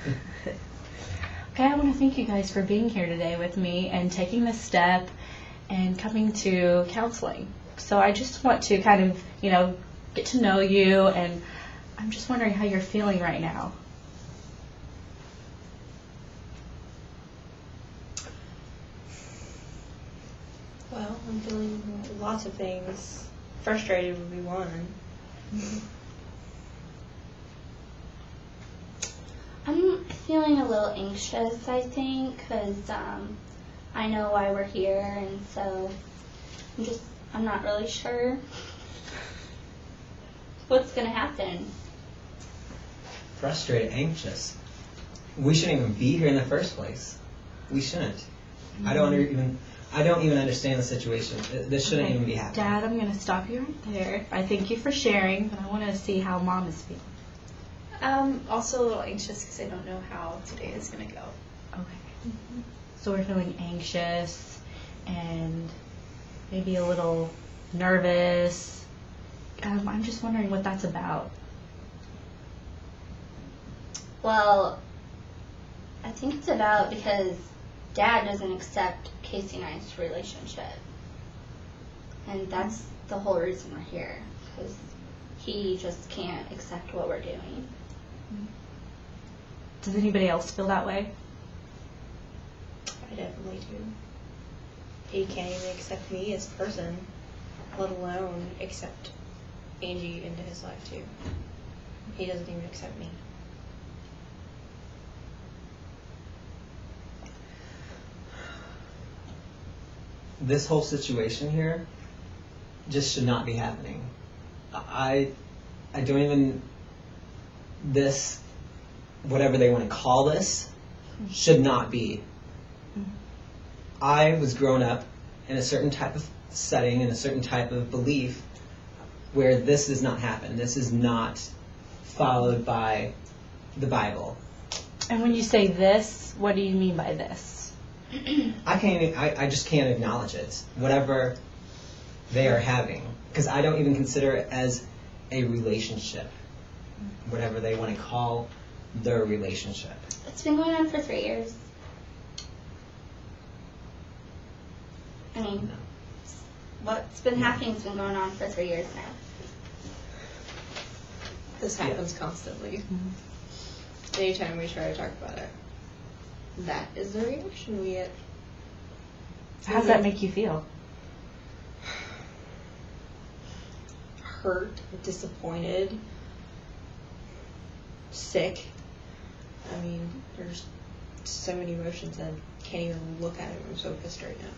Okay, I want to thank you guys for being here today with me and taking this step and coming to counseling. So I just want to kind of, get to know you, and I'm just wondering how you're feeling right now. Well, I'm feeling lots of things. Frustrated would be one. I'm feeling a little anxious, I think, because I know why we're here, and so I'm not really sure what's going to happen. Frustrated, anxious. We shouldn't even be here in the first place. We shouldn't. Mm-hmm. I don't even understand the situation. This shouldn't even be happening. Dad, I'm going to stop you right there. I thank you for sharing, but I want to see how Mom is feeling. Also a little anxious because I don't know how today is going to go. Okay. Mm-hmm. So we're feeling anxious and maybe a little nervous. I'm just wondering what that's about. Well, I think it's about because Dad doesn't accept Casey and I's relationship. And that's the whole reason we're here, because he just can't accept what we're doing. Does anybody else feel that way? I definitely do. He can't even accept me as a person, let alone accept Angie into his life too. He doesn't even accept me. This whole situation here just should not be happening. I don't even, this, whatever they want to call this, should not be. I was grown up in a certain type of setting, in a certain type of belief, where this does not happen. This is not followed by the Bible. And when you say this, what do you mean by this? I just can't acknowledge it, whatever they are having, because I don't even consider it as a relationship, whatever they want to call their relationship. It's been going on for 3 years. I mean, what's been happening has been going on for 3 years now. This happens constantly. Mm-hmm. Anytime we try to talk about it, that is the reaction we get. How does that make you feel? Hurt, disappointed, sick. I mean, there's so many emotions I can't even look at it. I'm so pissed right now.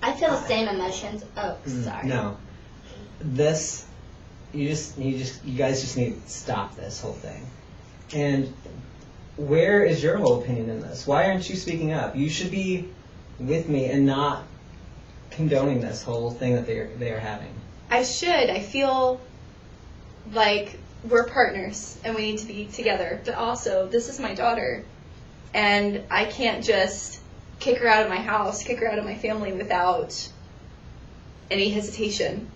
I feel the same emotions. Oh, sorry. No. This, you guys just need to stop this whole thing. And where is your whole opinion in this? Why aren't you speaking up? You should be with me and not condoning this whole thing that they are having. I should. I feel like we're partners and we need to be together. But also, this is my daughter, and I can't just kick her out of my house, kick her out of my family without any hesitation.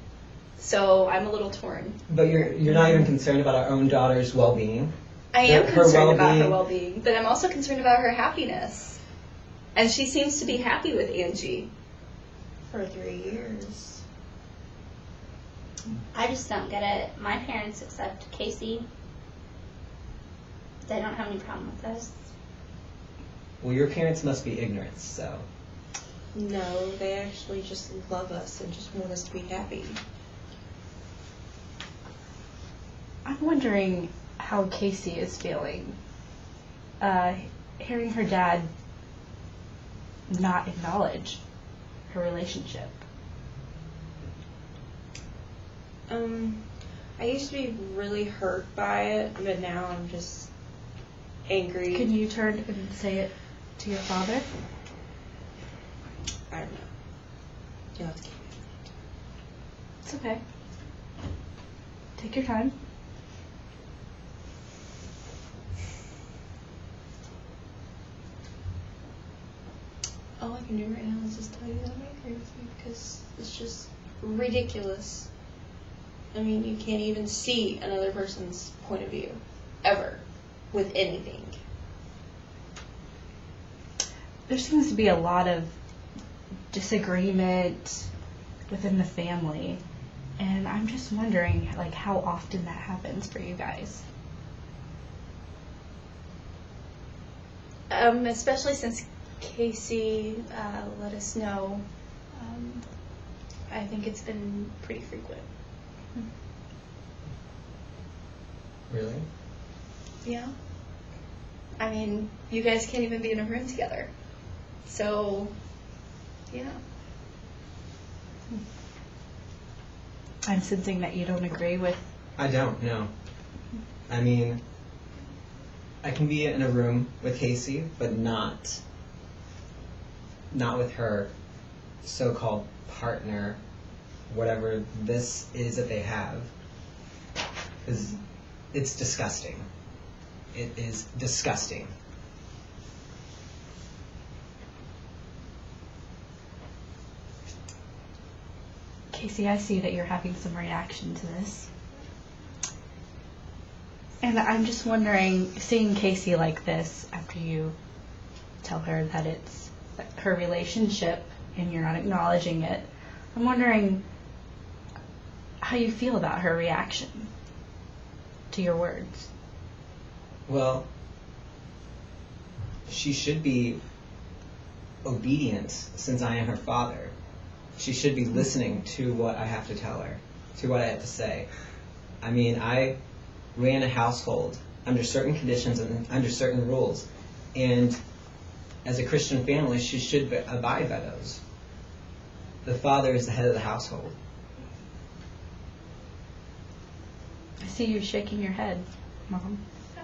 So I'm a little torn. But you're not even concerned about our own daughter's well-being. I am concerned about her well-being, but I'm also concerned about her happiness. And she seems to be happy with Angie. For 3 years. I just don't get it. My parents accept Casey. They don't have any problem with us. Well, your parents must be ignorant, so. No, they actually just love us and just want us to be happy. I'm wondering how Casey is feeling. Hearing her dad not acknowledge her relationship. I used to be really hurt by it, but now I'm just angry. Can you turn and say it to your father? I don't know. You'll have to keep it. It's okay. Take your time. All I can do right now is just tell you that I'm angry with you because it's just ridiculous. I mean, you can't even see another person's point of view, ever, with anything. There seems to be a lot of disagreement within the family, and I'm just wondering, like, how often that happens for you guys. Especially since Casey let us know, I think it's been pretty frequent. Really? Yeah. I mean, you guys can't even be in a room together. So, yeah. I'm sensing that you don't agree with. I don't, no. I mean, I can be in a room with Casey, but not with her so-called partner, whatever this is that they have. Because it's disgusting. It is disgusting. Casey, I see that you're having some reaction to this. And I'm just wondering, seeing Casey like this after you tell her that it's her relationship and you're not acknowledging it, I'm wondering how you feel about her reaction to your words. Well, she should be obedient since I am her father. She should be listening to what I have to tell her, to what I have to say. I mean, I ran a household under certain conditions and under certain rules, and as a Christian family, she should abide by those. The father is the head of the household. I see you shaking your head, Mom.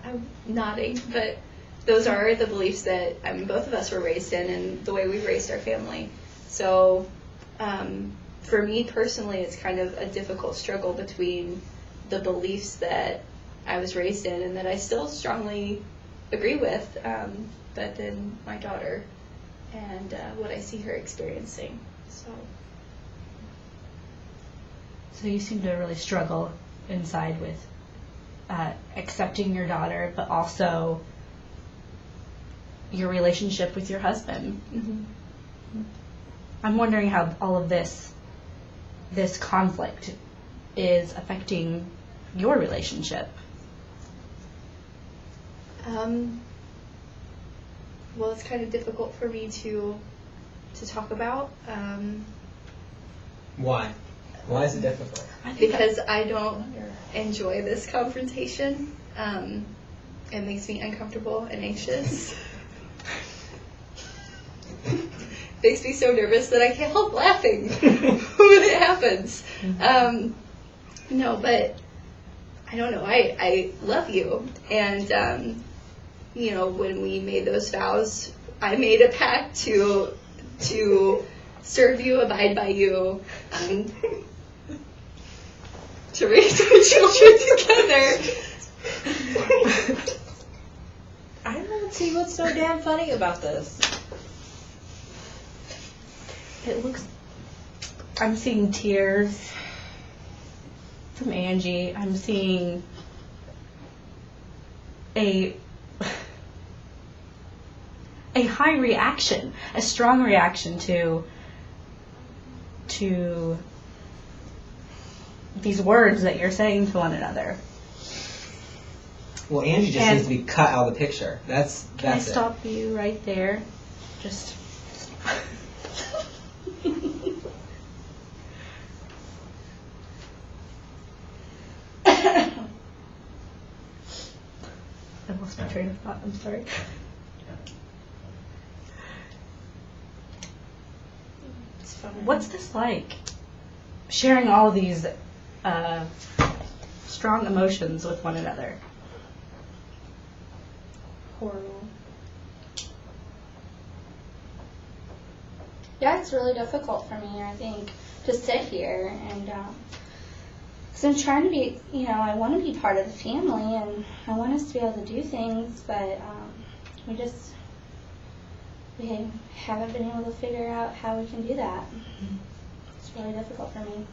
I'm nodding, but those are the beliefs that, I mean, both of us were raised in and the way we've raised our family. So, for me personally, it's kind of a difficult struggle between the beliefs that I was raised in and that I still strongly agree with, but then my daughter and what I see her experiencing. So you seem to really struggle inside with accepting your daughter, but also your relationship with your husband. Mm-hmm. I'm wondering how all of this conflict is affecting your relationship. Well, it's kind of difficult for me to talk about. Why? Why is it difficult? Because I don't enjoy this confrontation. It makes me uncomfortable and anxious. Makes me so nervous that I can't help laughing when it happens. No, but I don't know. I love you, and when we made those vows, I made a pact to serve you, abide by you, to raise our children together. I don't see what's so damn funny about this. I'm seeing tears from Angie. I'm seeing a high reaction, a strong reaction to these words that you're saying to one another. Well, Angie just needs to be cut out of the picture. That's Can I it. stop you right there? Just. I lost my train of thought. I'm sorry. It's fine. What's this like? Sharing all these strong emotions with one another. Horrible. Yeah, it's really difficult for me, I think, to sit here and, because I'm trying to be, I want to be part of the family and I want us to be able to do things, but we haven't been able to figure out how we can do that. It's really difficult for me.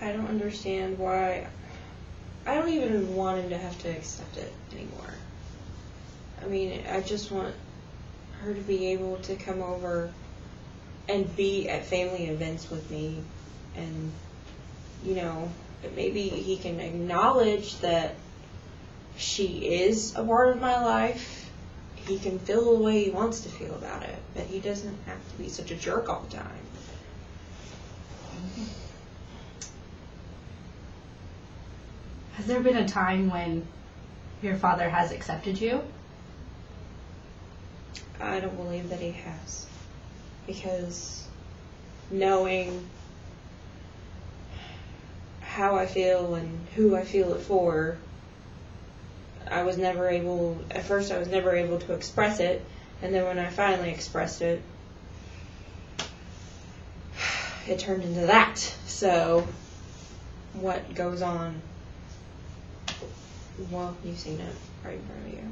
I don't understand why. I don't even want him to have to accept it anymore. I mean, I just want her to be able to come over and be at family events with me, and, you know, maybe he can acknowledge that she is a part of my life. He can feel the way he wants to feel about it, but he doesn't have to be such a jerk all the time. Has there been a time when your father has accepted you? I don't believe that he has, because knowing how I feel and who I feel it for, at first I was never able to express it, and then when I finally expressed it, it turned into that. So, what goes on? Well, you've seen it right in front of you.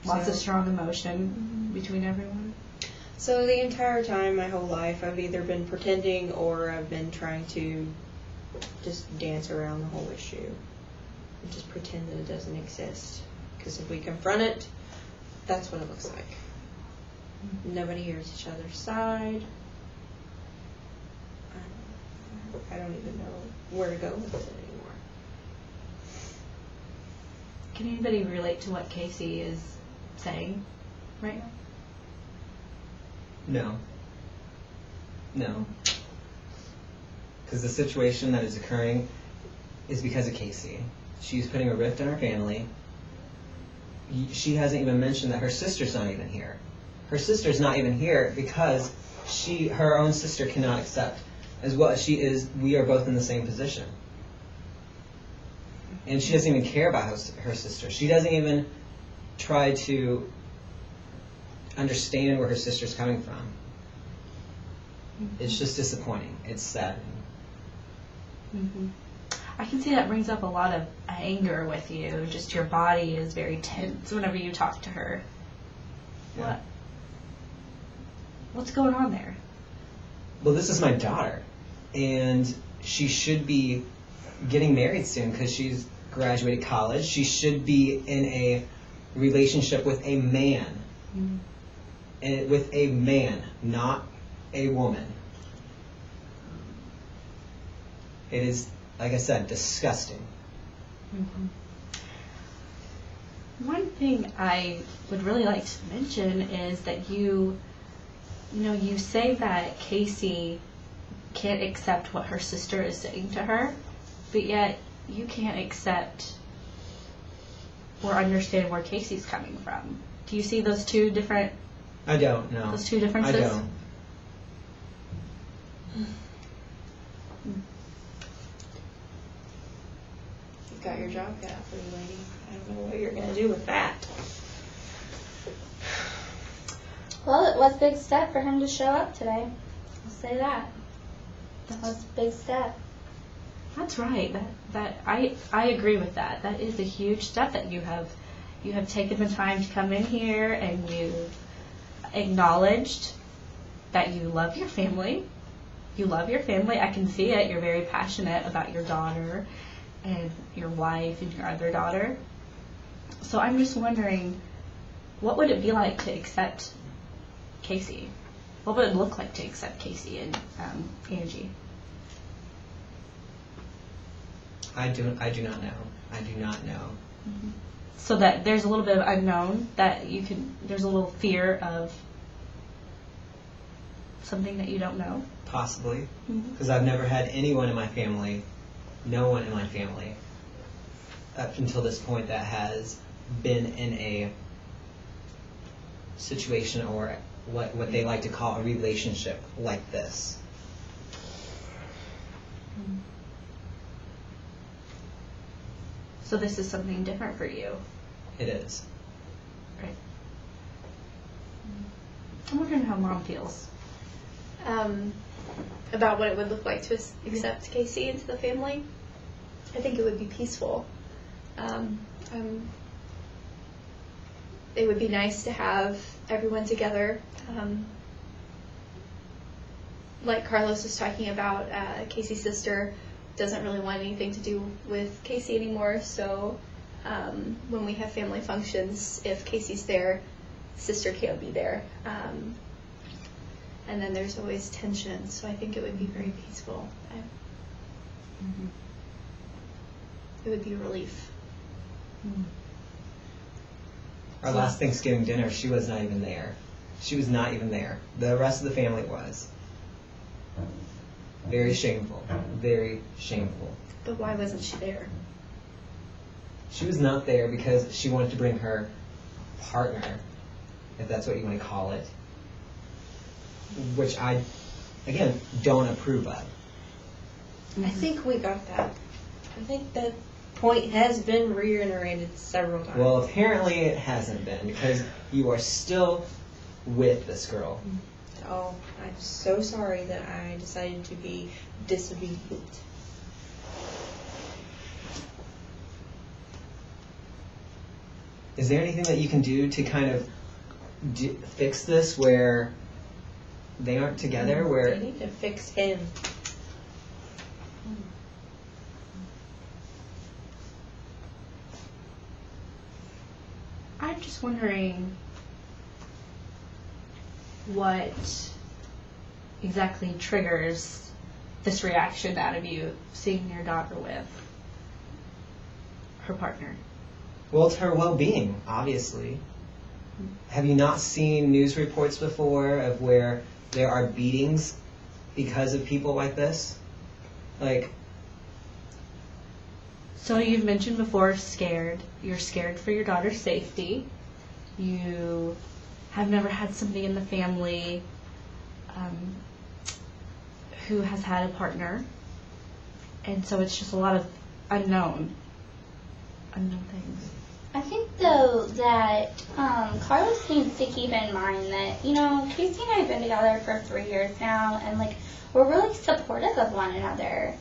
Lots of strong emotion between everyone. So the entire time, my whole life, I've either been pretending or I've been trying to just dance around the whole issue and just pretend that it doesn't exist. Because if we confront it, that's what it looks like. Nobody hears each other's side. I don't even know where to go with it anymore. Can anybody relate to what Casey is saying right now? No. Because the situation that is occurring is because of Casey. She's putting a rift in our family. She hasn't even mentioned that her sister's not even here. Her sister's not even here because her own sister cannot accept as well as she is. We are both in the same position. And she doesn't even care about her sister. She doesn't even try to understand where her sister's coming from. It's just disappointing. It's saddening. Mm-hmm. I can see that brings up a lot of anger with you. Just your body is very tense whenever you talk to her. Yeah. What's going on there? Well, this is my daughter, and she should be getting married soon because she's graduated college. She should be in a relationship with a man. Mm-hmm. And with a man, not a woman. It is, like I said, disgusting. Mm-hmm. One thing I would really like to mention is that you say that Casey can't accept what her sister is saying to her, but yet you can't accept or understand where Casey's coming from. Do you see those two different? I don't know. Those two differences? I don't. You've got your job cut out for you, lady. I don't know what you're going to do with that. Well, it was a big step for him to show up today. I'll say that. That was a big step. That's right. I agree with that. That is a huge step that you have taken the time to come in here, and you've acknowledged that you love your family. You love your family. I can see it. You're very passionate about your daughter and your wife and your other daughter. So I'm just wondering, what would it be like to accept Casey? What would it look like to accept Casey and Angie? I do not know. I do not know. Mm-hmm. So that there's a little bit of unknown, that there's a little fear of something that you don't know. Possibly. Because I've never had anyone in my family, no one in my family, up until this point that has been in a situation or what they like to call a relationship like this. So this is something different for you. It is. Right. I'm wondering how Mom feels. About what it would look like to accept Casey into the family. I think it would be peaceful. It would be nice to have everyone together. Like Carlos was talking about, Casey's sister doesn't really want anything to do with Casey anymore. So when we have family functions, if Casey's there, sister can't be there. And then there's always tension. So I think it would be very peaceful. It would be a relief. Our last Thanksgiving dinner, she was not even there. She was not even there. The rest of the family was. Very shameful. Very shameful. But why wasn't she there? She was not there because she wanted to bring her partner, if that's what you want to call it, which I, again, don't approve of. I think we got that. I think that point has been reiterated several times. Well, apparently it hasn't been, because you are still with this girl. Oh, I'm so sorry that I decided to be disobedient. Is there anything that you can do to kind of fix this where they aren't together? I Where need to fix him. I'm just wondering what exactly triggers this reaction out of you seeing your daughter with her partner. Well, it's her well-being, obviously. Have you not seen news reports before of where there are beatings because of people like this? Like, So you've mentioned before scared. You're scared for your daughter's safety. You have never had somebody in the family who has had a partner. And so it's just a lot of unknown things. I think, though, that Carlos needs to keep in mind that, Casey and I have been together for 3 years now, and, we're really supportive of one another.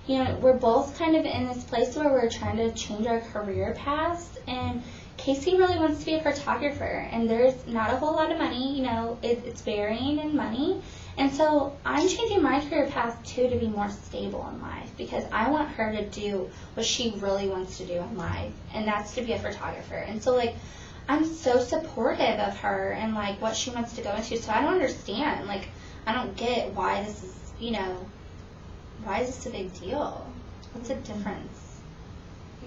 We're both kind of in this place where we're trying to change our career paths, and Casey really wants to be a photographer, and there's not a whole lot of money, it's varying in money. And so I'm changing my career path, too, to be more stable in life, because I want her to do what she really wants to do in life, and that's to be a photographer. And so, I'm so supportive of her and, what she wants to go into. So I don't understand. I don't get why this is, why is this a big deal? What's the difference?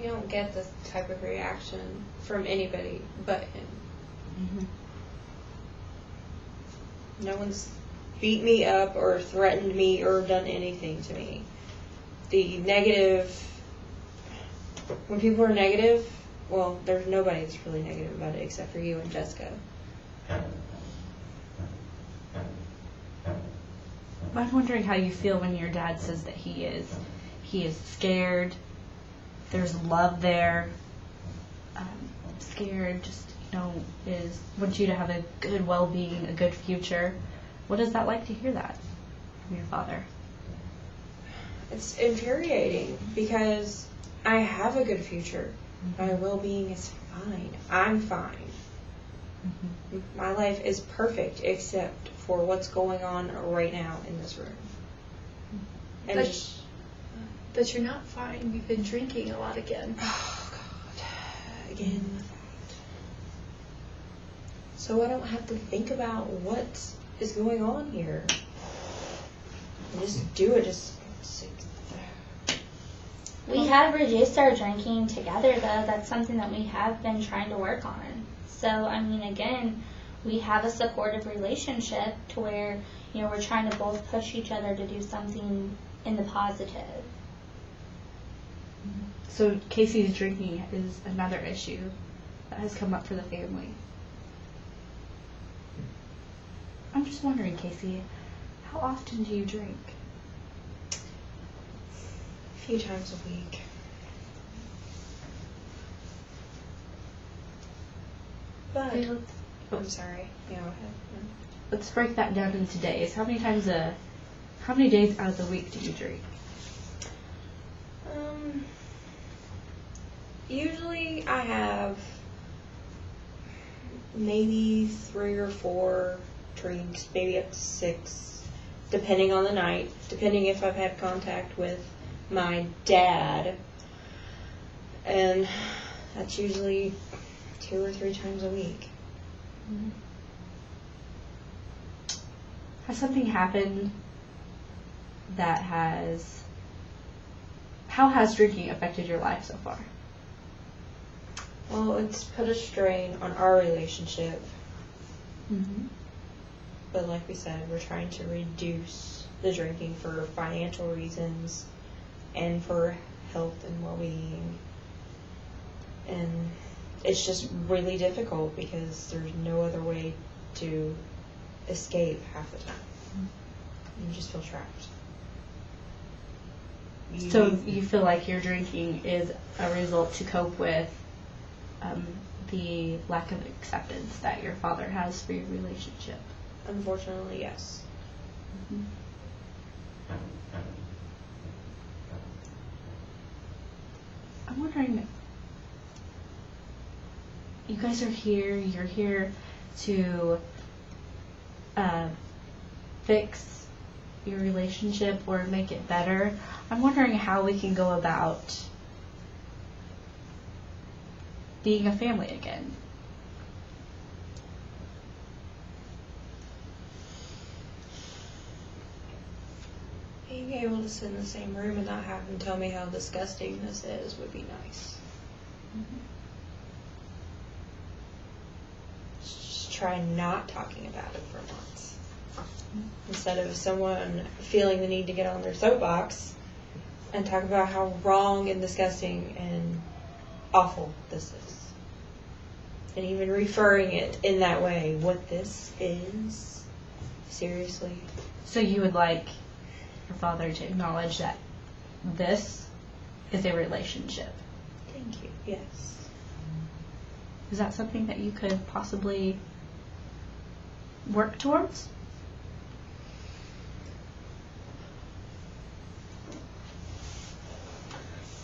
You don't get this type of reaction from anybody but him. Mm-hmm. No one's beat me up or threatened me or done anything to me. The negative, when people are negative, well, there's nobody that's really negative about it except for you and Jessica. I'm wondering how you feel when your dad says that he is scared. There's love there. Scared, just wants you to have a good well-being, a good future. What is that like to hear that from your father? It's infuriating because I have a good future. My well-being is fine. I'm fine. Mm-hmm. My life is perfect except for what's going on right now in this room. And But you're not fine. You've been drinking a lot again. Oh, God. Again with that. So I don't have to think about what is going on here. I just do it. We have reduced our drinking together, though. That's something that we have been trying to work on. So, again, we have a supportive relationship to where, we're trying to both push each other to do something in the positive. So Casey's drinking is another issue that has come up for the family. I'm just wondering, Casey, how often do you drink? A few times a week. But Okay, I'm sorry. Yeah, go ahead. let's break that down into days. How many days out of the week do you drink? Usually I have maybe 3 or 4 drinks, maybe up to 6. depending on the night, depending if I've had contact with my dad. And that's usually 2 or 3 times a week. Has something happened that how has drinking affected your life so far? Well, it's put a strain on our relationship. Mm-hmm. But like we said, we're trying to reduce the drinking for financial reasons and for health and well-being. And it's just really difficult because there's no other way to escape half the time. You just feel trapped. So you feel like your drinking is a result to cope with the lack of acceptance that your father has for your relationship? Unfortunately, yes. Mm-hmm. I'm wondering, you guys are here, you're here to fix your relationship or make it better. I'm wondering how we can go about being a family again. Being able to sit in the same room and not have him tell me how disgusting this is would be nice. Mm-hmm. Just try not talking about it for once. Instead of someone feeling the need to get on their soapbox and talk about how wrong and disgusting and awful this is. And even referring it in that way, what this is. Seriously. So you would like your father to acknowledge that this is a relationship. Thank you. Yes. Is that something that you could possibly work towards?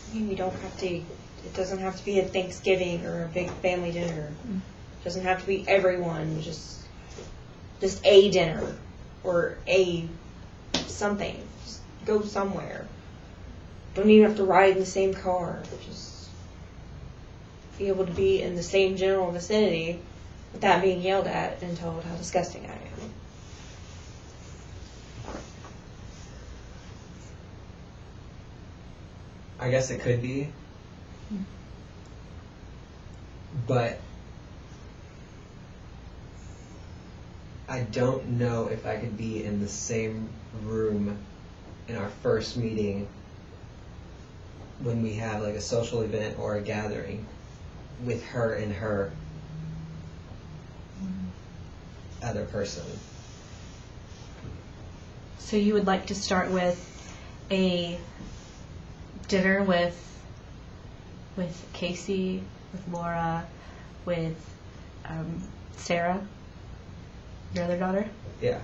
I mean, we don't have to, it doesn't have to be a Thanksgiving or a big family dinner. It doesn't have to be everyone, just a dinner or a something. Just go somewhere. Don't even have to ride in the same car. Just be able to be in the same general vicinity without being yelled at and told how disgusting I am. I guess it could be. But I don't know if I could be in the same room in our first meeting when we have like a social event or a gathering with her and her other person. So you would like to start with a dinner with Casey, with Laura, with Sarah, your other daughter? Yeah.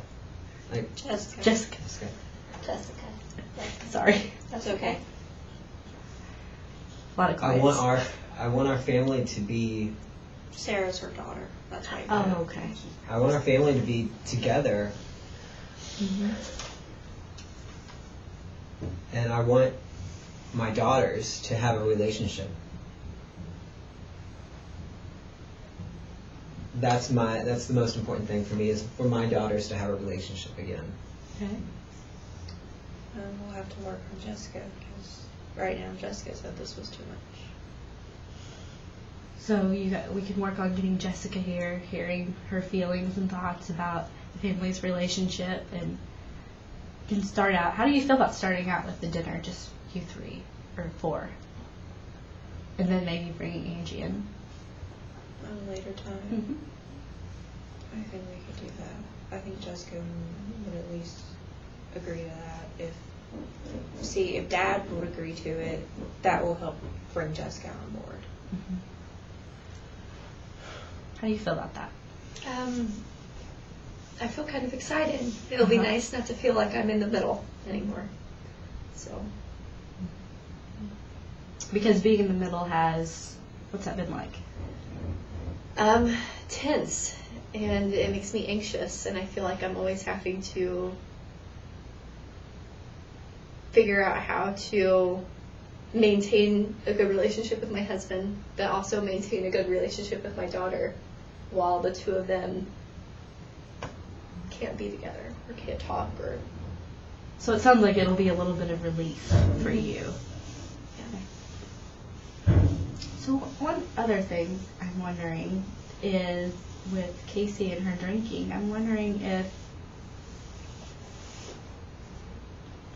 Like Jessica. Jessica. Jessica. Sorry. That's okay. A lot of I quiets. want our family to be Sarah's her daughter. That's right. Oh, okay. I want our family to be together, Mm-hmm. and I want my daughters to have a relationship. That's the most important thing for me, is for my daughters to have a relationship again. Okay. We'll have to work on Jessica because right now Jessica said this was too much. So we can work on getting Jessica here, hearing her feelings and thoughts about the family's relationship, and can start out. How do you feel about starting out with the dinner, just you 3 or 4, and then maybe bringing Angie in? At a later time. Mm-hmm. I think we could do that. I think Jessica would at least agree to that. If Dad would agree to it, that will help bring Jessica on board. Mm-hmm. How do you feel about that? I feel kind of excited. It'll be Uh-huh. nice not to feel like I'm in the middle anymore. So, Because being in the middle what's that been like? tense, and it makes me anxious, and I feel like I'm always having to figure out how to maintain a good relationship with my husband, but also maintain a good relationship with my daughter while the two of them can't be together or can't talk or. So it sounds like it'll be a little bit of relief for you. So one other thing I'm wondering is with Casey and her drinking, I'm wondering if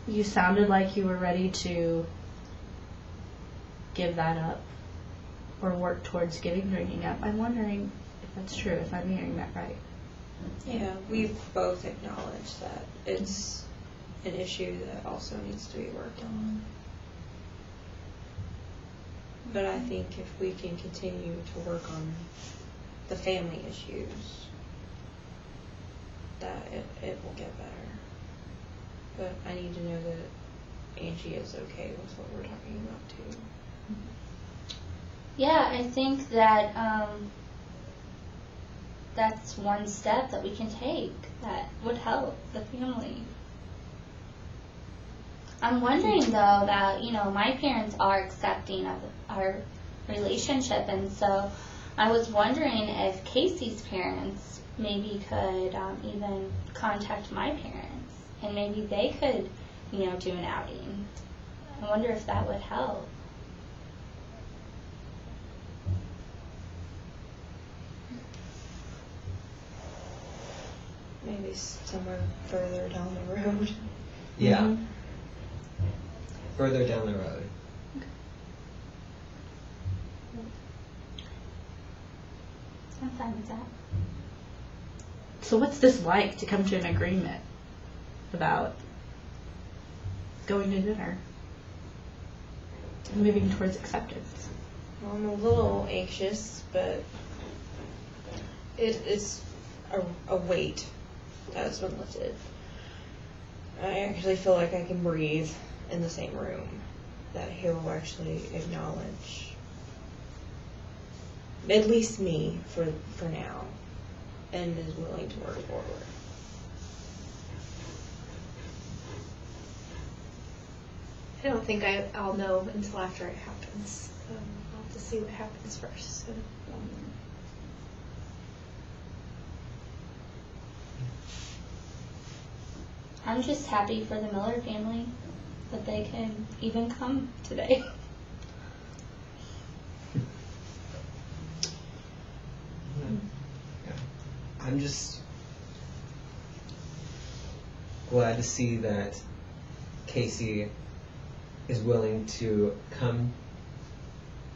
you sounded like you were ready to give that up or work towards giving drinking up. I'm wondering if that's true, if I'm hearing that right. Yeah, we've both acknowledged that it's an issue that also needs to be worked on. But I think if we can continue to work on the family issues, that it will get better. But I need to know that Angie is okay with what we're talking about too. Yeah, I think that that's one step that we can take that would help the family. I'm wondering though that, my parents are accepting of our relationship, and so I was wondering if Casey's parents maybe could even contact my parents, and maybe they could, do an outing. I wonder if that would help. Maybe somewhere further down the road. Yeah. Mm-hmm. Further down the road. I'm fine with that. So what's this like to come to an agreement about going to dinner and moving towards acceptance? Well, I'm a little anxious, but it is a weight that has been lifted. I actually feel like I can breathe in the same room, that he'll actually acknowledge at least me for now, and is willing to work forward. I don't think I'll know until after it happens. I'll have to see what happens first. So. I'm just happy for the Miller family that they can even come today. I'm just glad to see that Casey is willing to come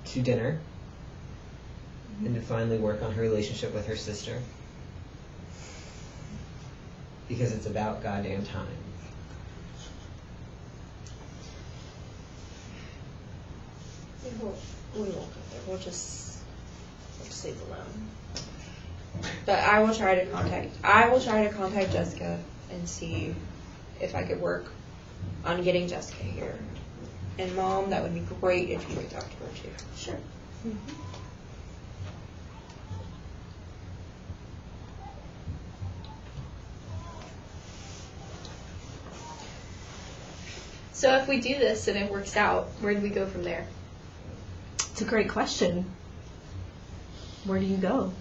to dinner and to finally work on her relationship with her sister. Because it's about goddamn time. We won't go there. We'll just leave it alone. But I will try to contact Jessica and see if I could work on getting Jessica here. And Mom, that would be great if you could talk to her too. Sure. Mm-hmm. So if we do this and it works out, where do we go from there? It's a great question. Where do you go?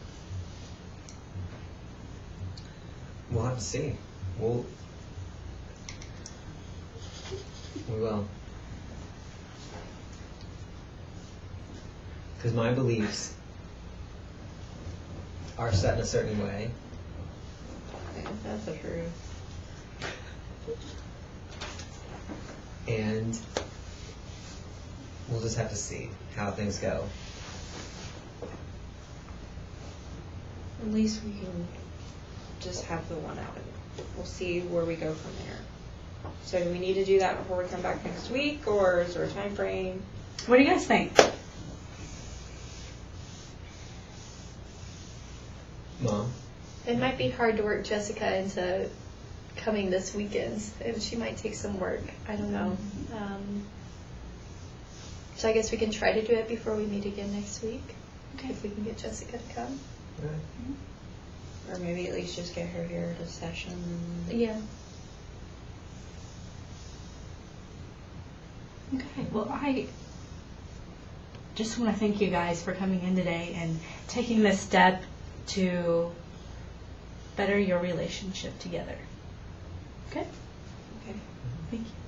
We'll have to see. We will. Because my beliefs are set in a certain way. Yeah, that's the truth. And we'll just have to see how things go. At least we can just have the one out. We'll see where we go from there. So do we need to do that before we come back next week, or is there a time frame? What do you guys think? Mom? It might be hard to work Jessica into coming this weekend, and she might take some work. I don't know. So I guess we can try to do it before we meet again next week. Okay. If we can get Jessica to come. Right. Mm-hmm. Or maybe at least just get her here at a session. Yeah. Okay, well, I just want to thank you guys for coming in today and taking this step to better your relationship together. Okay? Okay. Thank you.